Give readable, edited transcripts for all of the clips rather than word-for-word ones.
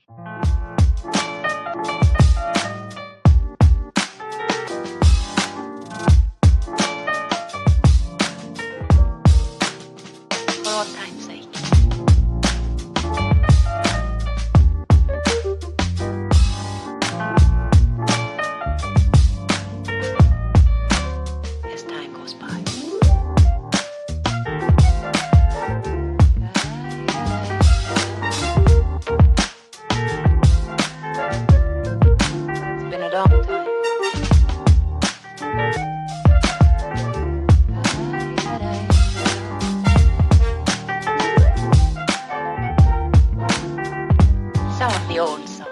For all time's sake. As time goes by. It's been a long time. Some of the old songs.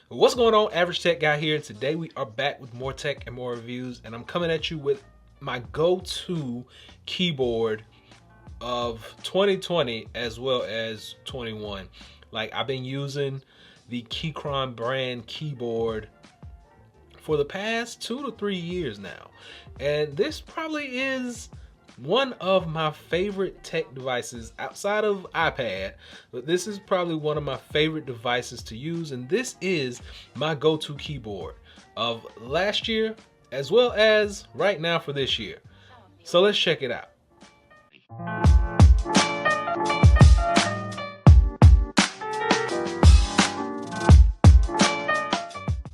What's going on, Average Tech Guy here, and today we are back with more tech and more reviews, and I'm coming at you with my go-to keyboard of 2020 as well as 21. Like, I've been using the Keychron brand keyboard for the past 2 to 3 years now, and this probably is one of my favorite tech devices outside of iPad, but this is probably one of my favorite devices to use, and this is my go-to keyboard of last year as well as right now for this year. So let's check it out.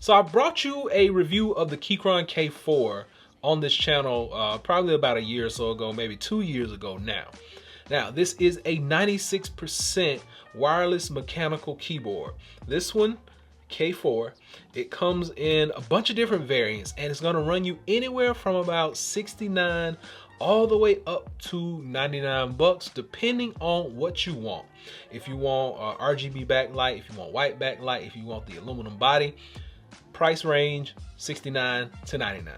So I brought you a review of the Keychron K4 on this channel probably about a year or so ago, maybe 2 years ago now. Now, this is a 96% wireless mechanical keyboard. This one, K4, it comes in a bunch of different variants, and it's gonna run you anywhere from about $69 all the way up to $99, depending on what you want. If you want RGB backlight, if you want white backlight, if you want the aluminum body, price range $69 to $99.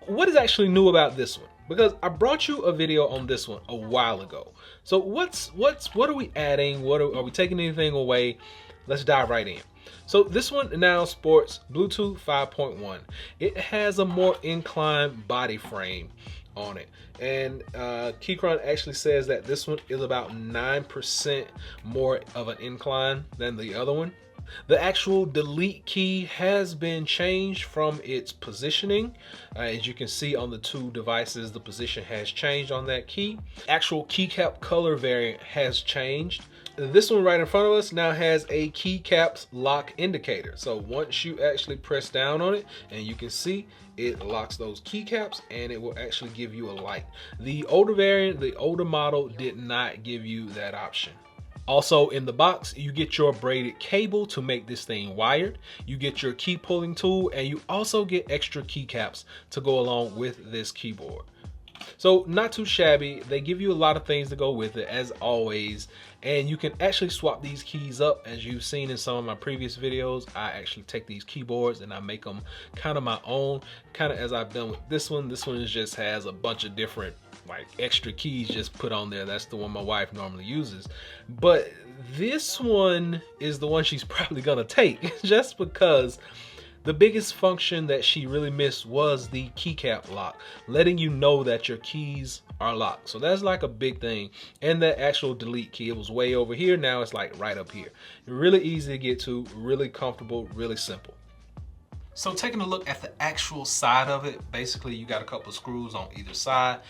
What is actually new about this one? Because I brought you a video on this one a while ago. So what are we adding? Are we taking anything away? Let's dive right in. So this one now sports Bluetooth 5.1. It has a more inclined body frame on it, and Keychron actually says that this one is about 9% more of an incline than the other one. The actual delete key has been changed from its positioning. As you can see on the two devices, the position has changed on that key. Actual keycap color variant has changed. This one right in front of us now has a keycaps lock indicator. So once you actually press down on it, and you can see it locks those keycaps, and it will actually give you a light. The older variant, the older model, did not give you that option. Also in the box, you get your braided cable to make this thing wired. You get your key pulling tool, and you also get extra keycaps to go along with this keyboard. So not too shabby. They give you a lot of things to go with it, as always, and you can actually swap these keys up. As you've seen in some of my previous videos, I actually take these keyboards and I make them kind of my own, kind of as I've done with this one. This one just has a bunch of different like extra keys just put on there. That's the one my wife normally uses, but this one is the one she's probably gonna take just because the biggest function that she really missed was the keycap lock, letting you know that your keys are locked. So that's like a big thing. And that actual delete key, it was way over here, now it's like right up here. Really easy to get to, really comfortable, really simple. So taking a look at the actual side of it, basically you got a couple of screws on either side.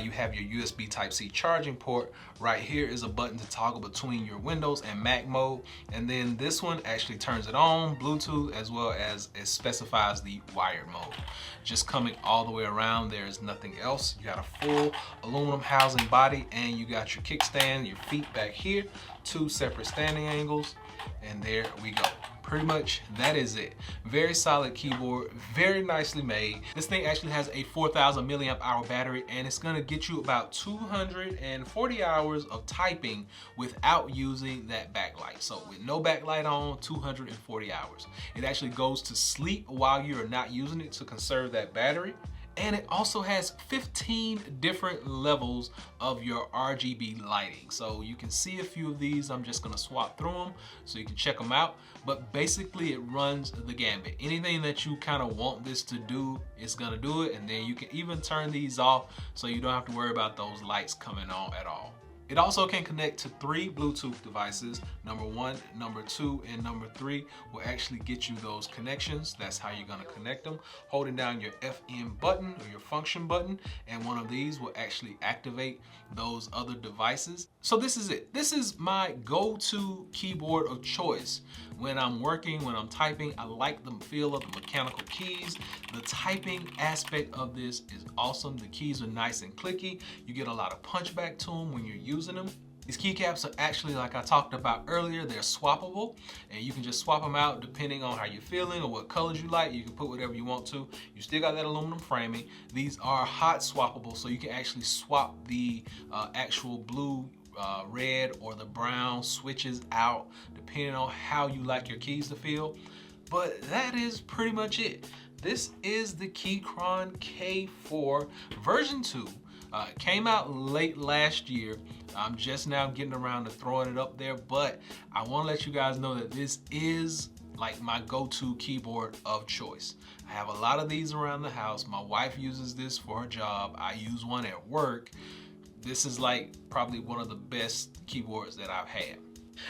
You have your USB Type-C charging port. Right here is a button to toggle between your Windows and Mac mode. And then this one actually turns it on, Bluetooth, as well as it specifies the wired mode. Just coming all the way around, there is nothing else. You got a full aluminum housing body, and you got your kickstand, your feet back here, two separate standing angles, and there we go. Pretty much that is it. Very solid keyboard, very nicely made. This thing actually has a 4,000 milliamp hour battery, and it's gonna get you about 240 hours of typing without using that backlight. So with no backlight on, 240 hours. It actually goes to sleep while you're not using it to conserve that battery. And it also has 15 different levels of your RGB lighting. So you can see a few of these. I'm just gonna swap through them so you can check them out. But basically it runs the gambit. Anything that you kind of want this to do, it's gonna do it. And then you can even turn these off so you don't have to worry about those lights coming on at all. It also can connect to 3 Bluetooth devices. Number 1, number 2, and number 3 will actually get you those connections. That's how you're gonna connect them. Holding down your FM button or your function button, and one of these will actually activate those other devices. So this is it. This is my go-to keyboard of choice. When I'm working, when I'm typing, I like the feel of the mechanical keys. The typing aspect of this is awesome. The keys are nice and clicky. You get a lot of punchback to them when you're using them. These keycaps are actually, like I talked about earlier, they're swappable, and you can just swap them out depending on how you're feeling or what colors you like. You can put whatever you want to. You still got that aluminum framing. These are hot swappable, so you can actually swap the actual blue, red, or the brown switches out depending on how you like your keys to feel. But that is pretty much it. This is the Keychron K4 version 2. Came out late last year. I'm just now getting around to throwing it up there, but I want to let you guys know that this is like my go-to keyboard of choice. I have a lot of these around the house. My wife uses this for her job. I use one at work. This is like probably one of the best keyboards that I've had.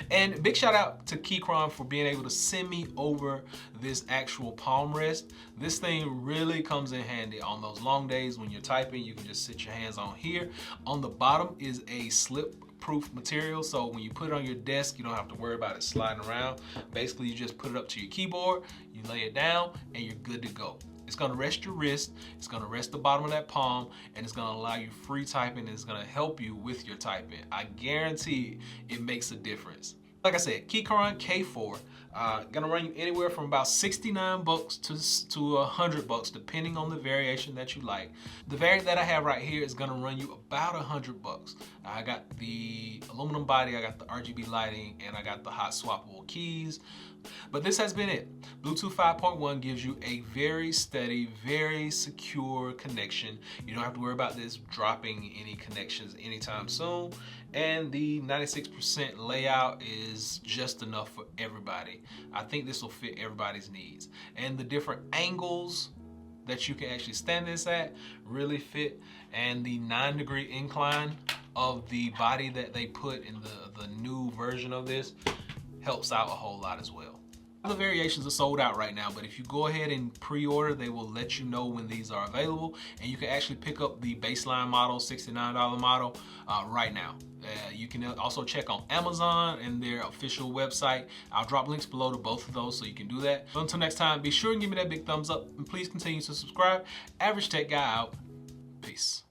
And big shout out to Keychron for being able to send me over this actual palm rest. This thing really comes in handy on those long days when you're typing. You can just sit your hands on here. On the bottom is a slip proof material, so when you put it on your desk, you don't have to worry about it sliding around. Basically, you just put it up to your keyboard, you lay it down, and you're good to go. It's gonna rest your wrist, it's gonna rest the bottom of that palm, and it's gonna allow you free typing, and it's gonna help you with your typing. I guarantee it makes a difference. Like I said, Keychron K4, gonna run you anywhere from about 69 bucks to 100 bucks, depending on the variation that you like. The variant that I have right here is gonna run you about 100 bucks. I got the aluminum body, I got the RGB lighting, and I got the hot swappable keys. But this has been it. Bluetooth 5.1 gives you a very steady, very secure connection. You don't have to worry about this dropping any connections anytime soon. And the 96% layout is just enough for everybody. I think this will fit everybody's needs. And the different angles that you can actually stand this at really fit. And the 9-degree incline of the body that they put in the new version of this helps out a whole lot as well. The variations are sold out right now, but if you go ahead and pre-order, they will let you know when these are available, and you can actually pick up the baseline model, $69 model, right now. You can also check on Amazon and their official website. I'll drop links below to both of those so you can do that. So until next time, be sure and give me that big thumbs up, and please continue to subscribe. Average Tech Guy out. Peace.